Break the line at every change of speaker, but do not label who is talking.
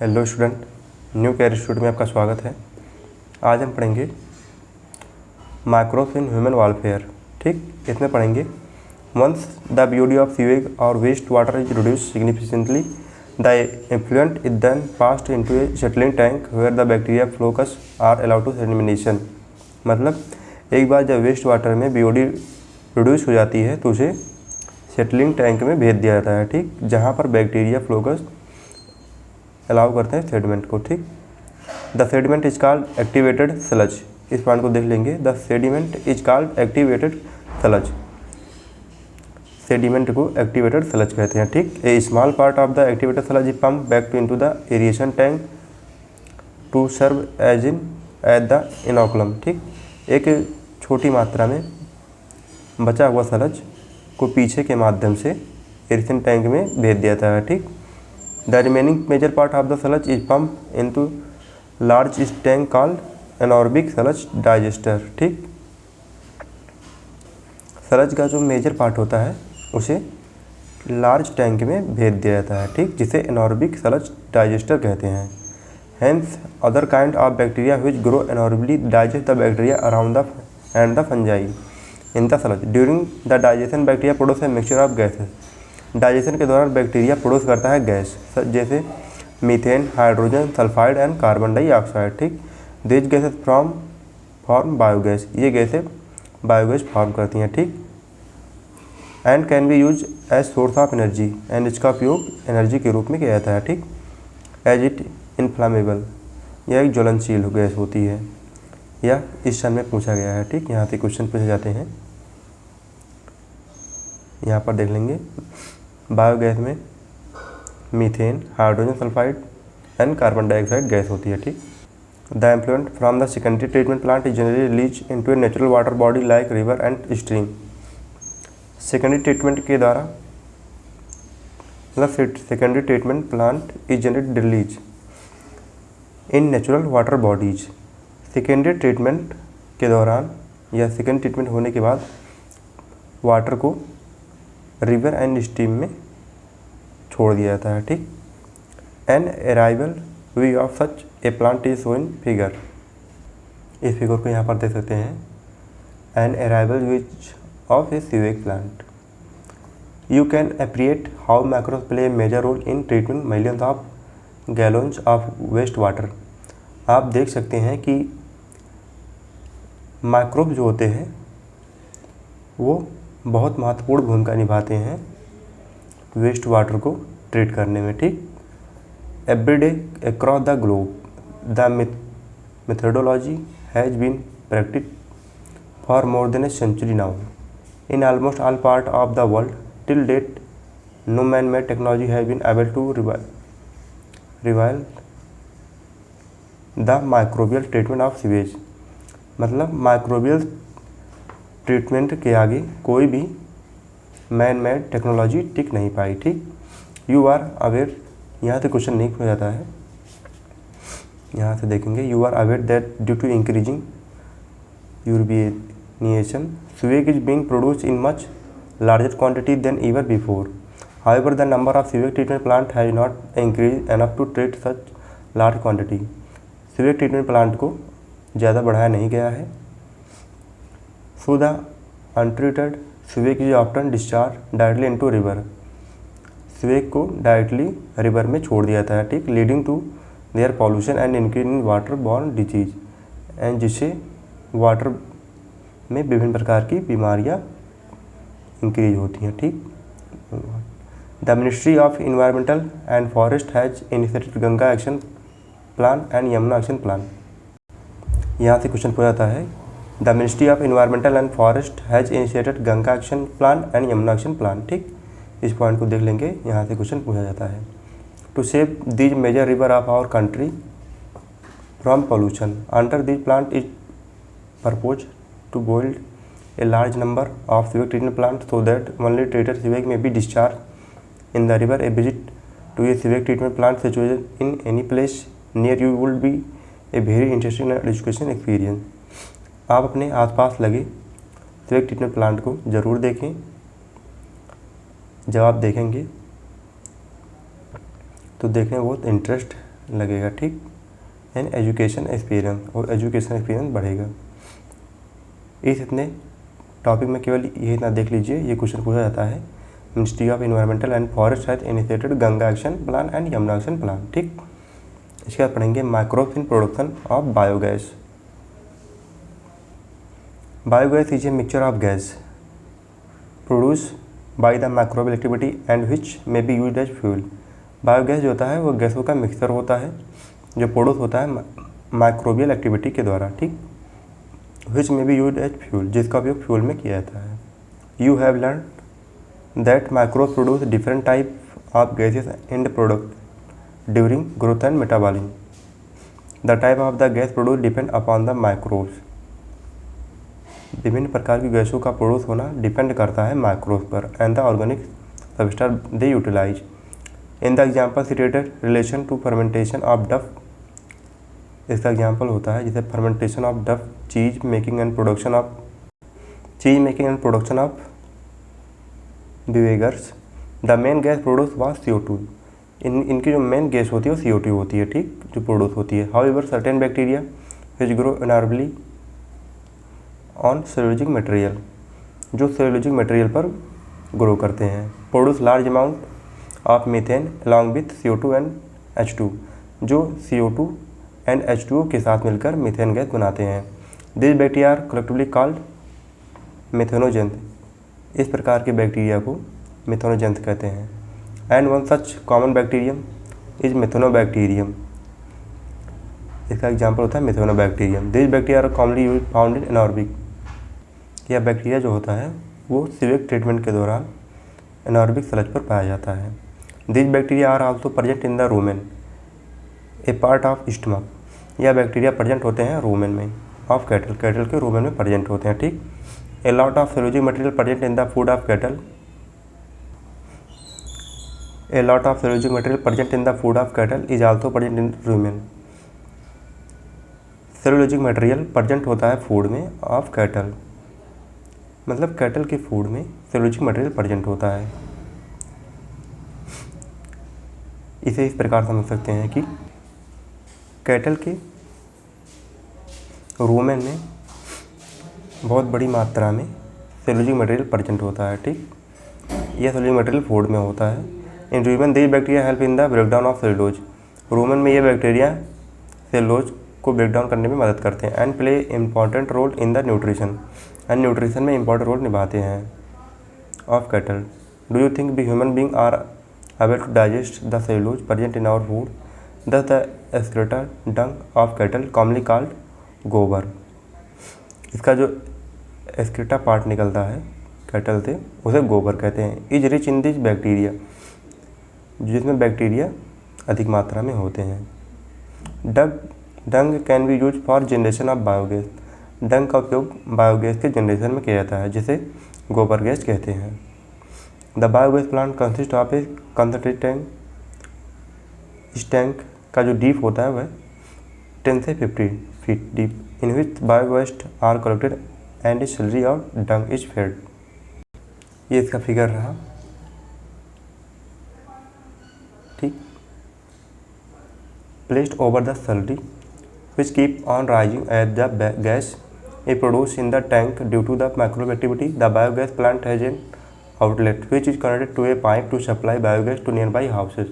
Hello student, new career institute में आपका स्वागत है। आज हम पढ़ेंगे माइक्रोब्स इन ह्यूमन वेलफेयर। ठीक, इसमें पढ़ेंगे once the body of sewage और waste water is reduce significantly the effluent is then passed into a settling tank where the bacteria flocs are allowed to sedimentation. मतलब एक बार जब waste water में body reduce हो जाती है तो उसे सेटलिंग टैंक में भेज दिया जाता है। ठीक, जहाँ पर बैक्टीरिया फ्लोकस अलाउ करते हैं सेडिमेंट को। ठीक, the sediment is called activated sludge. इस पॉइंट को देख लेंगे। The sediment is called activated sludge. Sediment को एक्टिवेटेड स्लज कहते हैं। ठीक, a small part of the activated sludge is pump back to into the aeration tank to serve as the inoculum. ठीक, एक छोटी मात्रा में बचा हुआ स्लज को पीछे के माध्यम से एरिएशन टैंक में भेज दिया जाता है। ठीक, the remaining major part of the sludge is pump into large tank called anaerobic sludge digester. ठीक, स्लज का जो मेजर पार्ट होता है उसे लार्ज टैंक में भेज दिया जाता है। ठीक, जिसे एनारोबिक स्लज डाइजेस्टर कहते हैं। Hence other kind of bacteria which grow anaerobically digest the bacteria around the and the fungi in the sludge. During the digestion bacteria produce a mixture of gases. Digestion के दौरान bacteria produce करता है gas जैसे methane, hydrogen sulphide and carbon dioxide. ठीक, this gases form biogas. ये गैसें biogas form करती हैं। ठीक, and can be use as source of energy. And इसका उपयोग एनर्जी के रूप में किया जाता है। ठीक, एज इट इनफ्लामेबल। यह एक ज्वलनशील गैस होती है। यह इस सन में पूछा गया है। ठीक, यहाँ से क्वेश्चन पूछे जाते हैं। यहाँ पर देख लेंगे बायोगैस में methane, hydrogen sulphide and carbon dioxide gas होती है। ठीक, the effluent from the secondary treatment plant is generally release into a natural water body like river and stream. Secondary treatment के द्वारा मतलब secondary treatment plant is generally release in natural water bodies. Secondary treatment के दौरान या second treatment होने के बाद water को रिवर एंड स्ट्रीम में छोड़ दिया जाता है। ठीक, an arrival way of such a plant is shown figure. इस फिगर को यहाँ पर देख सकते हैं। An arrival which of a sewage plant. You can appreciate how microbes play a major role in treatment millions of gallons of waste water. आप देख सकते हैं कि माइक्रोब जो होते हैं वो बहुत महत्वपूर्ण भूमिका निभाते हैं वेस्ट वाटर को ट्रीट करने में। ठीक, every day across the globe the methodology has been practised for more than a century now in almost all part of the world. Till date no man made technology has been able to rival the microbial treatment of sewage. मतलब microbial treatment के आगे कोई भी man made technology टिक नहीं पाई। ठीक, you are aware. यहाँ से question नहीं हो जाता है। यहाँ से देखेंगे you are aware that due to increasing urbanisation sewage is being produced in much larger quantity than ever before. However the number of sewage treatment plant has not increase enough to treat such large quantity. Sewage treatment plant को ज़्यादा बढ़ाया नहीं गया है। So the untreated sewage is often discharge directly into river. Sewage को directly river में छोड़ दिया जाता है। ठीक, leading to their pollution and increase in water borne disease. And जिससे वाटर में विभिन्न प्रकार की बीमारियां इंक्रीज होती हैं। ठीक, the ministry of environmental and forest has initiated Ganga action plan and Yamuna action plan. यहाँ से क्वेश्चन पूछा जाता है the ministry of environmental and forest has initiated Ganga action plan and Yamuna action plan. ठीक, इस पॉइंट को देख लेंगे। यहाँ से क्वेश्चन पूछा जाता है to save these major river of our country from pollution under this plant is purpose to build a large number of sewage treatment plant so that only treated sewage may be discharge in the river. A visit to a sewage treatment plant situated in any place near you would be a very interesting education experience. आप अपने आसपास लगे sewage treatment plant को ज़रूर देखें। जब आप देखेंगे तो देखने में बहुत इंटरेस्ट लगेगा, ठीक। एंड एजुकेशन एक्सपीरियंस, और एजुकेशन एक्सपीरियंस बढ़ेगा। इस इतने टॉपिक में केवल ये इतना देख लीजिए, ये क्वेश्चन पूछा जाता है। Ministry of environmental and forest has initiated Ganga action plan and Yamuna action plan, ठीक। इसके बाद पढ़ेंगे microbes in production of biogas. Biogas is a mixture of gas produce by the microbial activity and which may be used as fuel. Biogas जो होता है वो गैसों का मिक्सचर होता है जो प्रोड्यूस होता है माइक्रोबियल एक्टिविटी के द्वारा, ठीक। Which may be used as fuel, जिसका उपयोग फ्यूल में किया जाता है। You have learn that microbes produce different type of gases and product during growth and metabolism. The type of the gas produce depend upon the microbes. विभिन्न प्रकार की गैसों का प्रोड्यूस होना डिपेंड करता है माइक्रोब्स पर and the organic substance they utilise. In the example cited relation to fermentation of dough, इसका एग्जाम्पल होता है जैसे fermentation of dough, cheese making and production of vinegars. The main gas produce was CO2। इनकी जो main gas होती है वो CO2 होती है, ठीक, जो प्रोड्यूस होती है। However certain bacteria which grow anaerobically on cellulosic material, जो सेलुलोजिक मटेरियल पर ग्रो करते हैं, produce large amount of methane along with CO2 and H2, जो CO2 एंड H2O के साथ मिलकर मीथेन गैस बनाते हैं। This bacteria are collectively called methanogens. इस प्रकार के बैक्टीरिया को मेथेनोजेंथ कहते हैं। And one such common bacterium is methanobacterium. इसका एग्जाम्पल होता है methanobacterium. This bacteria are commonly found in anaerobic. यह बैक्टीरिया जो होता है वो सीवेज ट्रीटमेंट के दौरान एनारोबिक स्लज पर पाया जाता है। This bacteria are also present in the rumen a part of stomach. यह बैक्टीरिया प्रेजेंट होते हैं रूमेन में ऑफ कैटल, कैटल के रूमेन में प्रेजेंट होते हैं, ठीक। A lot of cellulosic material present in the food of cattle. A lot of cellulosic material present in the food of cattle is also present in rumen. Cellulosic material present होता है food में of cattle, मतलब cattle के food में cellulosic material present होता है। इसे इस प्रकार समझ सकते हैं कि कैटल के रूमेन में बहुत बड़ी मात्रा में सेलुलोजिक मटेरियल प्रेजेंट होता है, ठीक। यह सेलुलोजिक मटेरियल फूड में होता है। In rumen this bacteria help in the breakdown of cellulose. Rumen में ये बैक्टीरिया सेलुलोज को ब्रेकडाउन करने में मदद करते हैं। And play important role in the nutrition, and nutrition में इंपॉर्टेंट रोल निभाते हैं of cattle. Do you think we human being are able to digest the cellulose present in our food? Thus the excreta dung of cattle commonly called gobar. इसका जो excreta part निकलता है cattle से उसे गोबर कहते हैं। Is rich in this bacteria, जिसमें बैक्टीरिया अधिक मात्रा में होते हैं। Dung can be use for generation of biogas. Dung का उपयोग बायोगैस के जनरेशन में किया जाता है, जिसे गोबर गैस कहते हैं। The biogas plant consist of a concentrated tank. इस टैंक का जो डीप होता है वह 10 से 50 feet deep, in which biowaste are collected and slurry of dung is fed. ये इसका फिगर रहा, ठीक। Placed over the slurry which keep on rising as the gas is produced in the tank due to the microbial activity. The biogas plant has an outlet which is connected to a pipe to supply biogas to nearby houses.